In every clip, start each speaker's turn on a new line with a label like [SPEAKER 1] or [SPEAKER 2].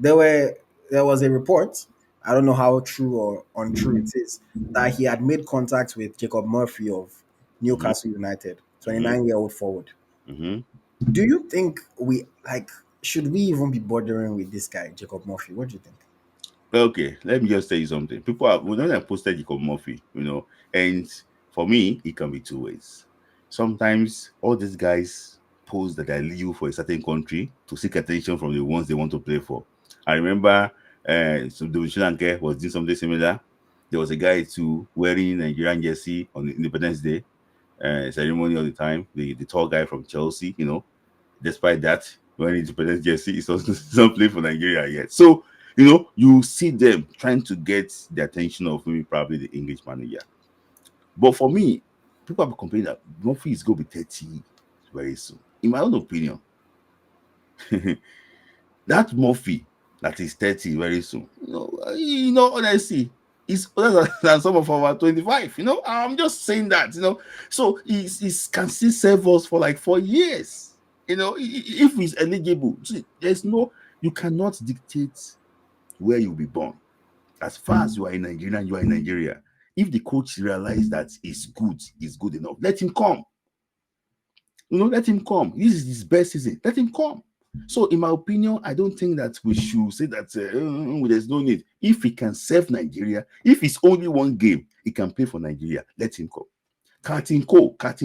[SPEAKER 1] there were there was a report. I don't know how true or untrue it is that he had made contact with Jacob Murphy of
[SPEAKER 2] Mm-hmm.
[SPEAKER 1] Newcastle United,
[SPEAKER 2] Mm-hmm.
[SPEAKER 1] 29-year-old forward.
[SPEAKER 2] Mm-hmm.
[SPEAKER 1] Do you think we like should we even be bothering with this guy, Jacob Murphy? What do you think?
[SPEAKER 2] Okay, let me just tell you something. People are when I posted Jacob Murphy, and for me, it can be two ways. Sometimes all these guys post that they leave for a certain country to seek attention from the ones they want to play for. I remember so the Sri Lanka was doing something similar. There was a guy too wearing Nigerian jersey on Independence Day ceremony all the time. The tall guy from Chelsea, despite that, when independence jersey is also not playing for Nigeria yet. So, you see them trying to get the attention of maybe probably the English manager. But for me, people have complaining that Murphy is going to be 30 very soon. In my own opinion, that Murphy that is 30 very soon, honestly, is older than some of our 25. I'm just saying that, so he can still serve us for like 4 years. If he's eligible, see, you cannot dictate where you'll be born. As far as you are in Nigeria, you are in Nigeria. If the coach realize that is good enough, let him come. Let him come. This is his best season. Let him come. So, in my opinion, I don't think that we should say that there's no need. If he can serve Nigeria, if it's only one game, he can play for Nigeria. Let him come. Captain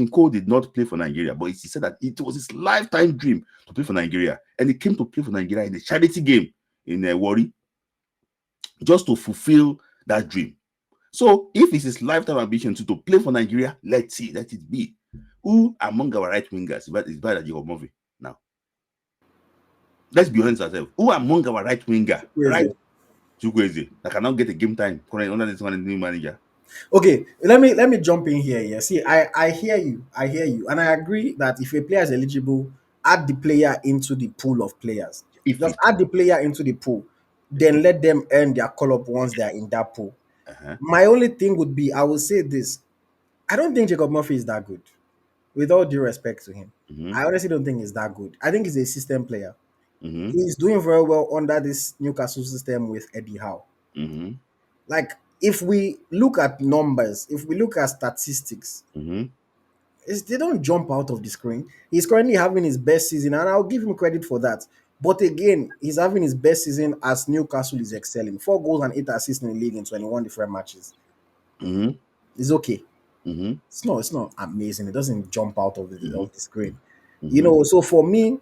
[SPEAKER 2] Cole did not play for Nigeria, but he said that it was his lifetime dream to play for Nigeria, and he came to play for Nigeria in a charity game in Warri just to fulfill that dream. So, if it's his lifetime ambition to play for Nigeria, let it be. Who among our right wingers is better than Jacob Murphy now? Let's be honest ourselves. Who among our right winger, right
[SPEAKER 1] Crazy.
[SPEAKER 2] Chukwueze, that cannot get a game time under this one new manager?
[SPEAKER 1] Okay, let me jump in here. Yeah, see, I hear you, and I agree that if a player is eligible, add the player into the pool of players.
[SPEAKER 2] If
[SPEAKER 1] Just
[SPEAKER 2] it,
[SPEAKER 1] add the player into the pool, then let them earn their call up once they are in that pool.
[SPEAKER 2] uh-huh.
[SPEAKER 1] My only thing would be, I will say this: I don't think Jacob Murphy is that good. With all due respect to him,
[SPEAKER 2] Mm-hmm.
[SPEAKER 1] I honestly don't think he's that good. I think he's a system player.
[SPEAKER 2] Mm-hmm.
[SPEAKER 1] He's doing very well under this Newcastle system with Eddie Howe.
[SPEAKER 2] Mm-hmm.
[SPEAKER 1] Like, if we look at numbers, if we look at statistics,
[SPEAKER 2] Mm-hmm.
[SPEAKER 1] they don't jump out of the screen. He's currently having his best season, and I'll give him credit for that. But again, he's having his best season as Newcastle is excelling. 4 goals and 8 assists in the league in 21 different matches.
[SPEAKER 2] Mm-hmm.
[SPEAKER 1] It's okay.
[SPEAKER 2] Mm-hmm.
[SPEAKER 1] It's not amazing. It doesn't jump out
[SPEAKER 2] Mm-hmm.
[SPEAKER 1] of the screen.
[SPEAKER 2] Mm-hmm.
[SPEAKER 1] So for me,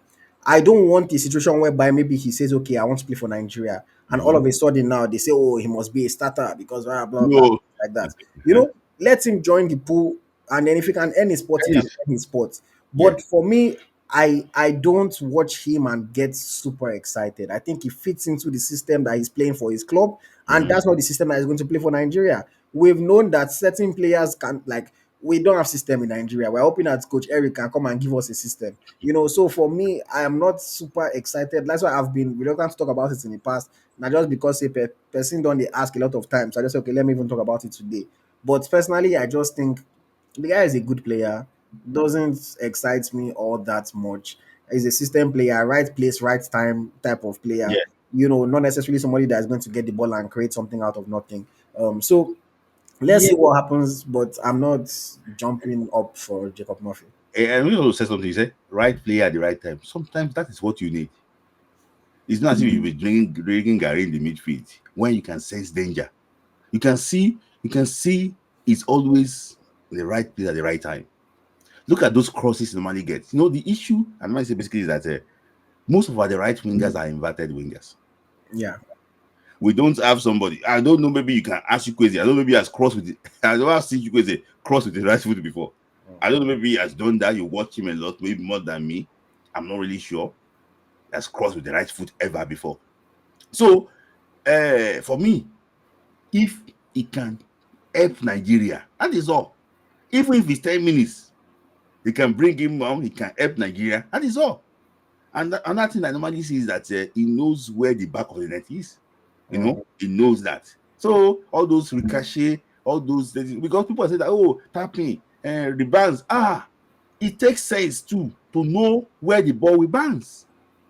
[SPEAKER 1] I don't want a situation whereby maybe he says, okay, I want to play for Nigeria. And all
[SPEAKER 2] Mm-hmm.
[SPEAKER 1] of a sudden now they say, oh, he must be a starter because blah blah blah
[SPEAKER 2] No.
[SPEAKER 1] like that.
[SPEAKER 2] Uh-huh.
[SPEAKER 1] Let him join the pool, and then if he can earn his spot, he can
[SPEAKER 2] Finish.
[SPEAKER 1] earn his spot.
[SPEAKER 2] Yeah.
[SPEAKER 1] But for me, I don't watch him and get super excited. I think he fits into the system that he's playing for his club, and
[SPEAKER 2] Mm-hmm.
[SPEAKER 1] that's not the system that he's going to play for Nigeria. We've known that certain players can, like, we don't have system in Nigeria. We're hoping that Coach Eric can come and give us a system. So for me, I am not super excited. That's why I've been reluctant to talk about it in the past. Not just because a person don't they ask a lot of times. I just say, okay, let me even talk about it today. But personally, I just think the guy is a good player. Doesn't excite me all that much. He's a system player, right place, right time type of player.
[SPEAKER 2] Yeah.
[SPEAKER 1] Not necessarily somebody that is going to get the ball and create something out of nothing. So let's
[SPEAKER 2] Yeah.
[SPEAKER 1] see what happens, but I'm not jumping up for Jacob Murphy.
[SPEAKER 2] And we also said something. You said right player at the right time. Sometimes that is what you need. It's not as if you'll be drinking Gary in the midfield when you can sense danger. You can see it's always the right place at the right time. Look at those crosses he normally gets. The issue, I might say basically is that most of our the right wingers are inverted wingers.
[SPEAKER 1] Yeah.
[SPEAKER 2] We don't have somebody. I don't know, maybe you can ask you crazy. I don't know, maybe he has crossed with I don't have seen you crazy cross with the right foot before. I don't know, maybe he has done that. You watch him a lot, maybe more than me. I'm not really sure. He has crossed with the right foot ever before. So for me, if he can help Nigeria, that is all. Even if it's 10 minutes, they can bring him on, he can help Nigeria. That is all. And another thing I normally see is that he knows where the back of the net is.
[SPEAKER 1] Mhm.
[SPEAKER 2] He knows that. So all those ricochet, all those because people say that, oh, tapping and rebounds. It takes sense too to know where the ball will bounce.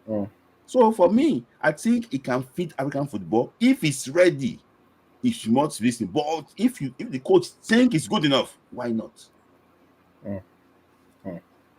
[SPEAKER 1] Mm.
[SPEAKER 2] So for me, I think it can fit African football if it's ready. If you must listen, but if the coach think it's good enough, why not?
[SPEAKER 1] Mm.